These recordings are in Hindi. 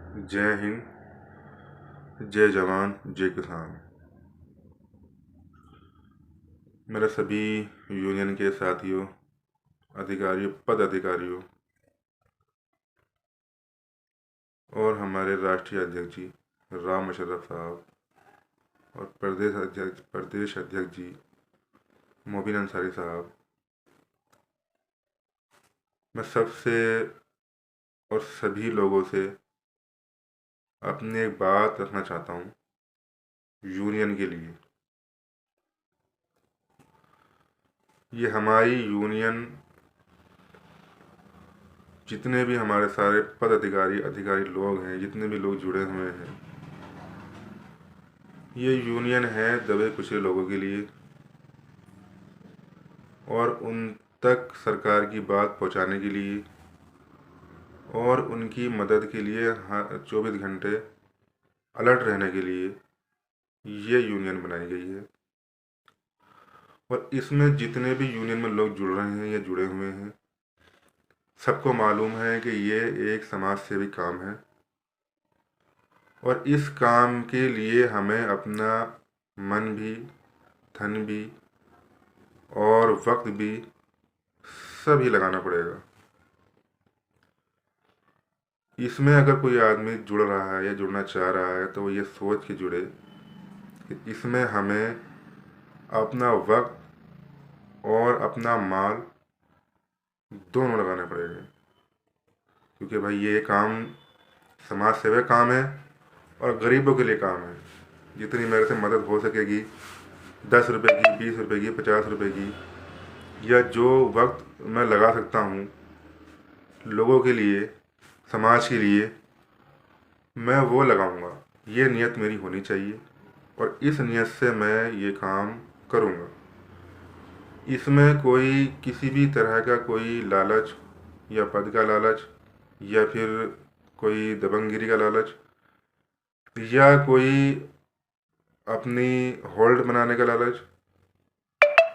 जय हिंद, जय जवान, जय किसान। मेरे सभी यूनियन के साथियों, अधिकारियों, पद अधिकारियों और हमारे राष्ट्रीय अध्यक्ष जी राम मुशर्रफ साहब और प्रदेश अध्यक्ष जी मोबिन अंसारी साहब, मैं सबसे और सभी लोगों से अपनी एक बात रखना चाहता हूँ यूनियन के लिए। ये हमारी यूनियन, जितने भी हमारे सारे पद अधिकारी लोग हैं, जितने भी लोग जुड़े हुए हैं, ये यूनियन है दबे कुचले लोगों के लिए और उन तक सरकार की बात पहुंचाने के लिए और उनकी मदद के लिए 24 घंटे अलर्ट रहने के लिए ये यूनियन बनाई गई है। और इसमें जितने भी यूनियन में लोग जुड़ रहे हैं या जुड़े हुए हैं, सबको मालूम है कि ये एक समाज सेवी काम है और इस काम के लिए हमें अपना मन भी, धन भी और वक्त भी सभी लगाना पड़ेगा। इसमें अगर कोई आदमी जुड़ रहा है या जुड़ना चाह रहा है तो वो ये सोच के जुड़े कि इसमें हमें अपना वक्त और अपना माल दोनों लगाने पड़ेंगे, क्योंकि भाई ये काम समाज सेवा काम है और गरीबों के लिए काम है। जितनी मेरे से मदद हो सकेगी, 10 रुपए की, 20 रुपए की, 50 रुपए की, या जो वक्त मैं लगा सकता हूँ लोगों के लिए, समाज के लिए, मैं वो लगाऊंगा। ये नियत मेरी होनी चाहिए और इस नियत से मैं ये काम करूँगा। इसमें कोई किसी भी तरह का कोई लालच या पद का लालच या फिर कोई दबंगगिरी का लालच या कोई अपनी होल्ड बनाने का लालच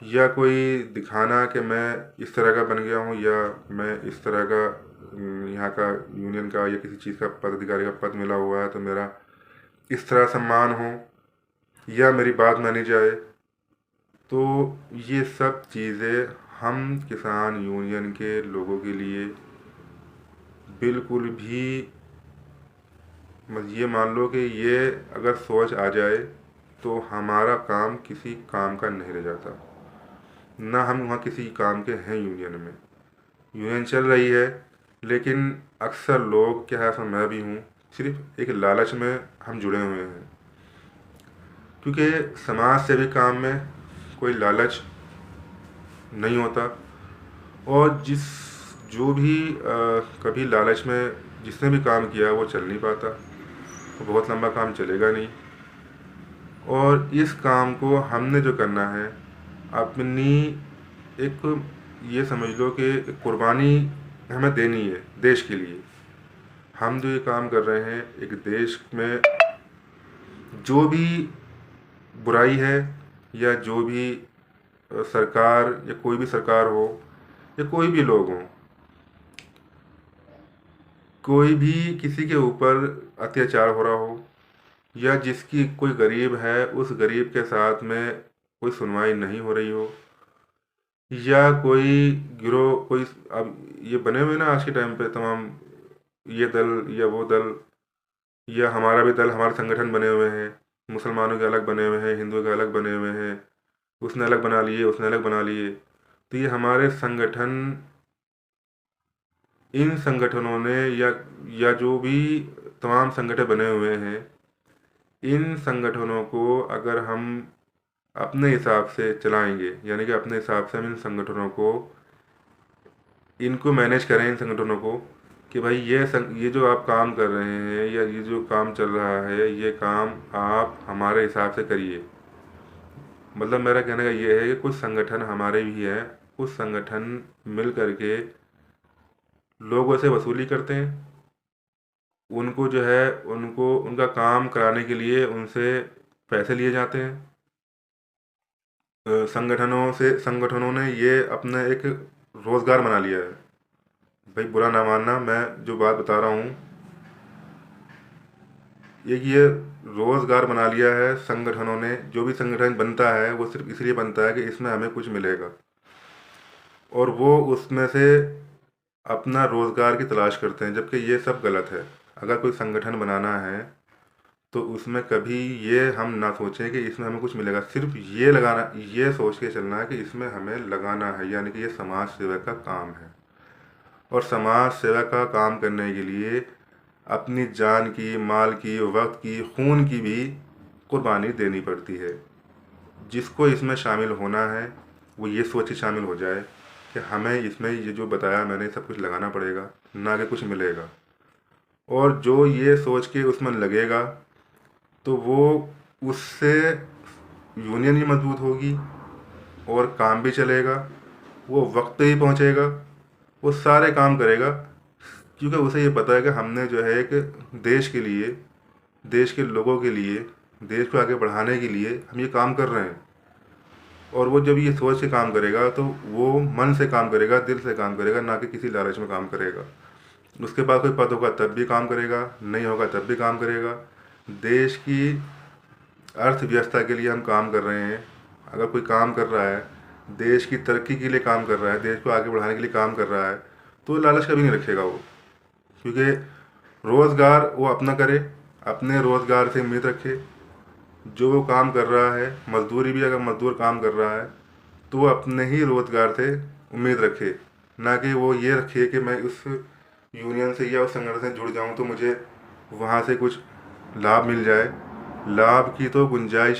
या कोई दिखाना कि मैं इस तरह का बन गया हूँ या मैं इस तरह का यहाँ का यूनियन का या किसी चीज़ का पदाधिकारी का पद मिला हुआ है तो मेरा इस तरह सम्मान हो या मेरी बात मानी जाए। तो ये सब चीज़ें हम किसान यूनियन के लोगों के लिए बिल्कुल भी, ये मान लो कि ये अगर सोच आ जाए तो हमारा काम किसी काम का नहीं रह जाता। ना हम वहाँ किसी काम के हैं यूनियन में। यूनियन चल रही है लेकिन अक्सर लोग, क्या है, ऐसा मैं भी हूँ, सिर्फ एक लालच में हम जुड़े हुए हैं, क्योंकि समाज सेवी काम में कोई लालच नहीं होता। और जो भी कभी लालच में जिसने भी काम किया वो चल नहीं पाता, वो बहुत लंबा काम चलेगा नहीं। और इस काम को हमने जो करना है, अपनी एक, ये समझ लो कि कुर्बानी हमें देनी है देश के लिए। हम जो ये काम कर रहे हैं, एक देश में जो भी बुराई है या जो भी सरकार या कोई भी सरकार हो या कोई भी लोग हों, कोई भी किसी के ऊपर अत्याचार हो रहा हो या जिसकी कोई गरीब है उस गरीब के साथ में कोई सुनवाई नहीं हो रही हो, या कोई गिरोह, कोई, अब ये बने हुए ना आज के टाइम पे तमाम, ये दल या वो दल, या हमारा भी दल, हमारे संगठन बने हुए हैं, मुसलमानों के अलग बने हुए हैं, हिंदुओं के अलग बने हुए हैं, उसने अलग बना लिए, उसने अलग बना लिए। तो ये हमारे संगठन, इन संगठनों ने या जो भी तमाम संगठन बने हुए हैं, इन संगठनों को अगर हम अपने हिसाब से चलाएंगे, यानी कि अपने हिसाब से हम इन संगठनों को, इनको मैनेज करें, इन संगठनों को, कि भाई ये जो आप काम कर रहे हैं या ये जो काम चल रहा है, ये काम आप हमारे हिसाब से करिए। मतलब मेरा कहने का ये है कि कुछ संगठन हमारे भी हैं, कुछ संगठन मिल करके लोगों से वसूली करते हैं, उनको जो है, उनको उनका काम कराने के लिए उनसे पैसे लिए जाते हैं। संगठनों ने ये अपना एक रोज़गार बना लिया है। भाई बुरा ना मानना, मैं जो बात बता रहा हूँ एक ये रोज़गार बना लिया है संगठनों ने। जो भी संगठन बनता है वो सिर्फ इसलिए बनता है कि इसमें हमें कुछ मिलेगा, और वो उसमें से अपना रोज़गार की तलाश करते हैं, जबकि ये सब गलत है। अगर कोई संगठन बनाना है तो उसमें कभी ये हम ना सोचें कि इसमें हमें कुछ मिलेगा, सिर्फ ये लगाना, ये सोच के चलना है कि इसमें हमें लगाना है, यानी कि ये समाज सेवा का काम है। और समाज सेवा का काम करने के लिए अपनी जान की, माल की, वक्त की, खून की भी कुर्बानी देनी पड़ती है। जिसको इसमें शामिल होना है वो ये सोच के शामिल हो जाए कि हमें इसमें ये जो बताया मैंने सब कुछ लगाना पड़ेगा, ना कि कुछ मिलेगा। और जो ये सोच के उसमें लगेगा तो वो उससे यूनियन भी मजबूत होगी और काम भी चलेगा, वो वक्त पे ही पहुंचेगा, वो सारे काम करेगा, क्योंकि उसे ये पता है कि हमने जो है एक देश के लिए, देश के लोगों के लिए, देश को आगे बढ़ाने के लिए हम ये काम कर रहे हैं। और वो जब ये सोच के काम करेगा तो वो मन से काम करेगा, दिल से काम करेगा, ना कि किसी लालच में काम करेगा। उसके पास कोई पद होगा तब भी काम करेगा, नहीं होगा तब भी काम करेगा। देश की अर्थव्यवस्था के लिए हम काम कर रहे हैं। अगर कोई काम कर रहा है, देश की तरक्की के लिए काम कर रहा है, देश को आगे बढ़ाने के लिए काम कर रहा है, तो लालच कभी नहीं रखेगा वो। क्योंकि रोज़गार वो अपना करे, अपने रोज़गार से उम्मीद रखे। जो वो काम कर रहा है, मजदूरी भी अगर मजदूर काम कर रहा है तो वो अपने ही रोज़गार से उम्मीद रखे, ना कि वो ये रखे कि मैं उस यूनियन से या उस संगठन से जुड़ जाऊं तो मुझे वहाँ से कुछ लाभ मिल जाए। लाभ की तो गुंजाइश